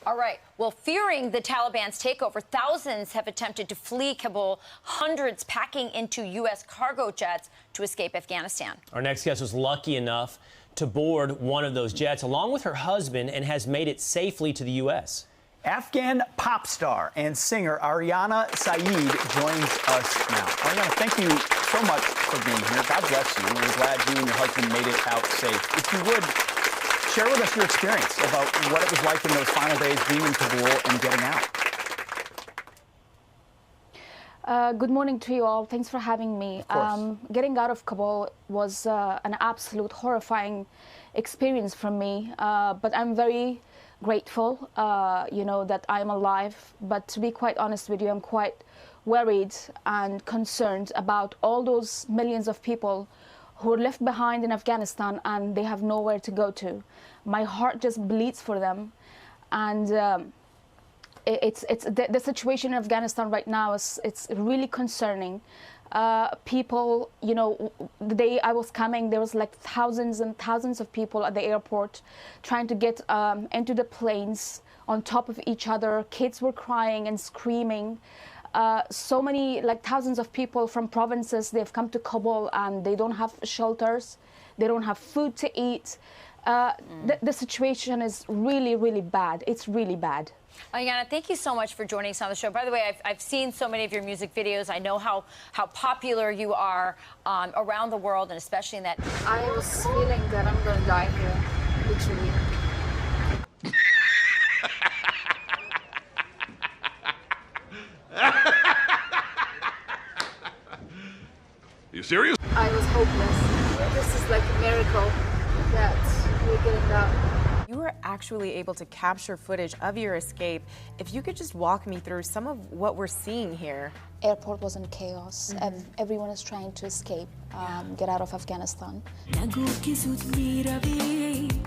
All right. Well, fearing the Taliban's takeover, thousands have attempted to flee Kabul, hundreds packing into U.S. cargo jets to escape Afghanistan. Our next guest was lucky enough to board one of those jets along with her husband and has made it safely to the U.S. Afghan pop star and singer Ariana Saeed joins us now. Ariana, thank you so much for being here. God bless you. We're glad you and your husband made it out safe. If you would, share with us your experience about what it was like in those final days being in Kabul and getting out. Good morning to you all. Thanks for having me. Getting out of Kabul was an absolute horrifying experience for me, but I'm very grateful, that I'm alive. But to be quite honest with you, I'm quite worried and concerned about all those millions of people who are left behind in Afghanistan and they have nowhere to go to. My heart just bleeds for them, and the situation in Afghanistan right now it's really concerning. People, the day I was coming, there was like thousands and thousands of people at the airport trying to get into the planes on top of each other. Kids were crying and screaming. So many, like thousands of people from provinces, they've come to Kabul and they don't have shelters. They don't have food to eat. The situation is really, really bad. It's really bad. Ariana, thank you so much for joining us on the show. By the way, I've seen so many of your music videos. I know how popular you are around the world, and especially in that. I was feeling that I'm going to die here, literally. You serious? I was hopeless. This is like a miracle that we're getting out. You were actually able to capture footage of your escape. If you could just walk me through some of what we're seeing here. Airport was in chaos. Everyone is trying to escape, get out of Afghanistan.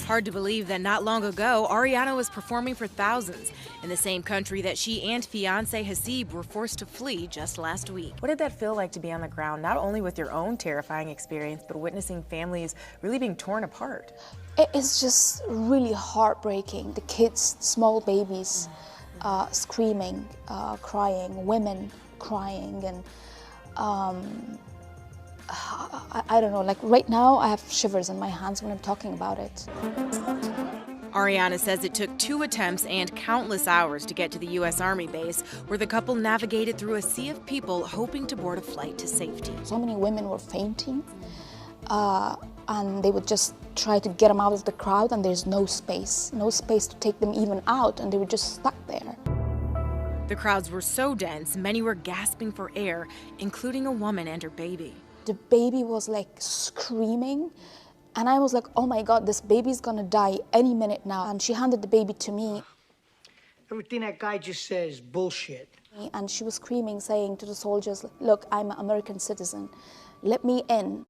Hard to believe that not long ago, Ariana was performing for thousands in the same country that she and fiancé Hasib were forced to flee just last week. What did that feel like to be on the ground, not only with your own terrifying experience, but witnessing families really being torn apart? It's just really heartbreaking. The kids, small babies, screaming, crying, women crying, and I don't know, like right now I have shivers in my hands when I'm talking about it. Ariana says it took 2 attempts and countless hours to get to the U.S. Army base, where the couple navigated through a sea of people hoping to board a flight to safety. So many women were fainting, and they would just try to get them out of the crowd, and there's no space to take them even out, and they were just stuck there. The crowds were so dense, many were gasping for air, including a woman and her baby. The baby was like screaming, and I was like, oh my God, this baby's gonna die any minute now. And she handed the baby to me. Everything that guy just says is bullshit. And she was screaming, saying to the soldiers, look, I'm an American citizen, let me in.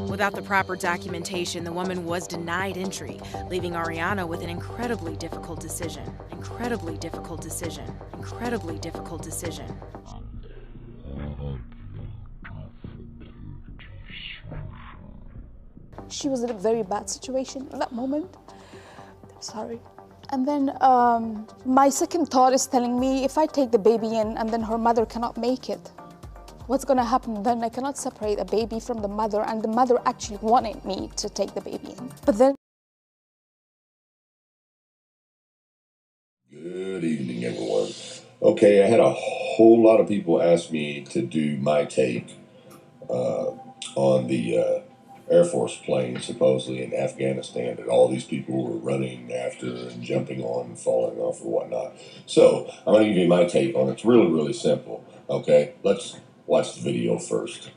Without the proper documentation, the woman was denied entry, leaving Ariana with an incredibly difficult decision. Incredibly difficult decision. Incredibly difficult decision. She was in a very bad situation at that moment. I'm sorry. And then my second thought is telling me, if I take the baby in and then her mother cannot make it, what's going to happen then? I cannot separate a baby from the mother, and the mother actually wanted me to take the baby in. But then... Good evening, everyone. Okay, I had a whole lot of people ask me to do my take on the Air Force plane, supposedly in Afghanistan, that all these people were running after and jumping on and falling off or whatnot. So, I'm going to give you my take on it. It's really, really simple, okay? Let's watch the video first.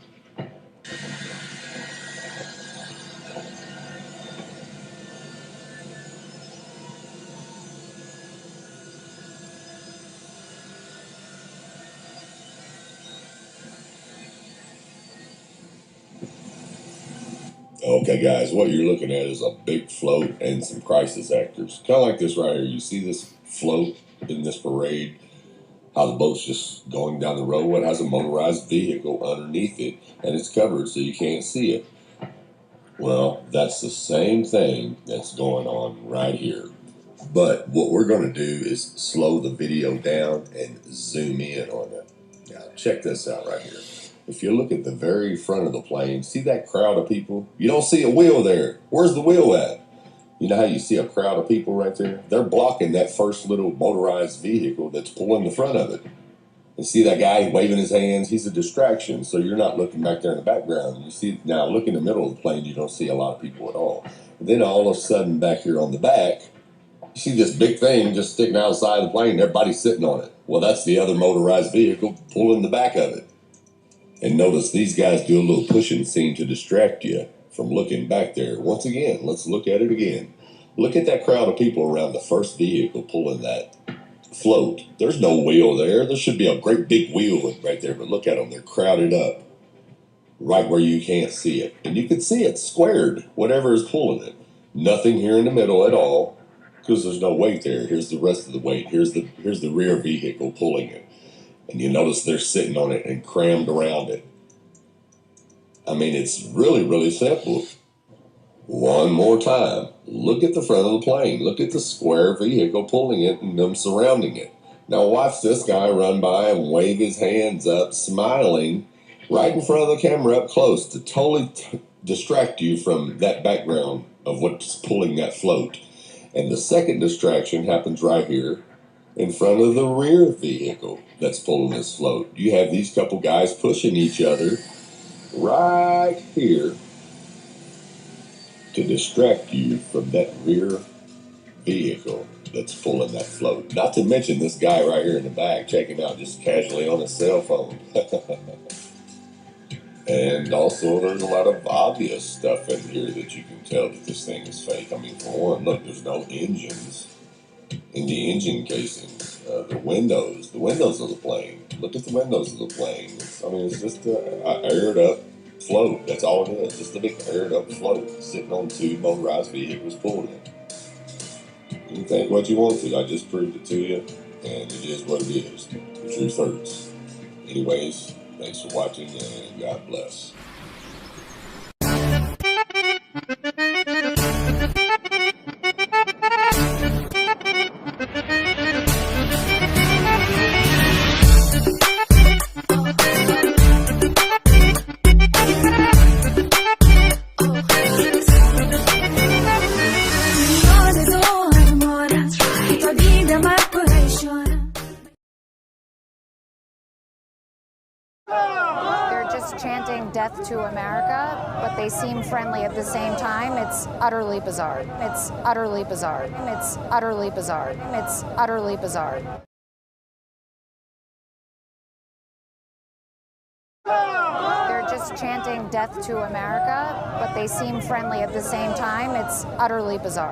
Okay, guys, what you're looking at is a big float and some crisis actors. Kind of like this right here. You see this float in this parade? How the boat's just going down the road. It has a motorized vehicle underneath it, and it's covered so you can't see it. Well, that's the same thing that's going on right here. But what we're going to do is slow the video down and zoom in on it. Now, check this out right here. If you look at the very front of the plane, see that crowd of people? You don't see a wheel there. Where's the wheel at? You know how you see a crowd of people right there? They're blocking that first little motorized vehicle that's pulling the front of it. And see that guy waving his hands? He's a distraction, so you're not looking back there in the background. You see, now look in the middle of the plane, you don't see a lot of people at all. And then all of a sudden, back here on the back, you see this big thing just sticking outside the plane. Everybody's sitting on it. Well, that's the other motorized vehicle pulling the back of it. And notice these guys do a little pushing scene to distract you from looking back there. Once again, let's look at it again. Look at that crowd of people around the first vehicle pulling that float. There's no wheel there. There should be a great big wheel right there, but look at them. They're crowded up right where you can't see it. And you can see it squared, whatever is pulling it. Nothing here in the middle at all because there's no weight there. Here's the rest of the weight. Here's the rear vehicle pulling it. And you notice they're sitting on it and crammed around it. I mean, it's really, really simple. One more time. Look at the front of the plane. Look at the square vehicle pulling it and them surrounding it. Now watch this guy run by and wave his hands up, smiling, right in front of the camera up close to totally distract you from that background of what's pulling that float. And the second distraction happens right here in front of the rear vehicle that's pulling this float. You have these couple guys pushing each other right here to distract you from that rear vehicle that's pulling that float. Not to mention this guy right here in the back checking out just casually on his cell phone. And also there's a lot of obvious stuff in here that you can tell that this thing is fake. I mean, for one, look, there's no engines in the engine casings. The windows of the plane. Look at the windows of the plane. It's just an aired up float. That's all it is. Just a big aired up float sitting on two motorized vehicles pulling it. You can think what you want to. I just proved it to you, and it is what it is. The truth hurts. Anyways, thanks for watching, and God bless. They're just chanting death to America, but they seem friendly at the same time. It's utterly bizarre. It's utterly bizarre. It's utterly bizarre. It's utterly bizarre. They're just chanting death to America, but they seem friendly at the same time. It's utterly bizarre.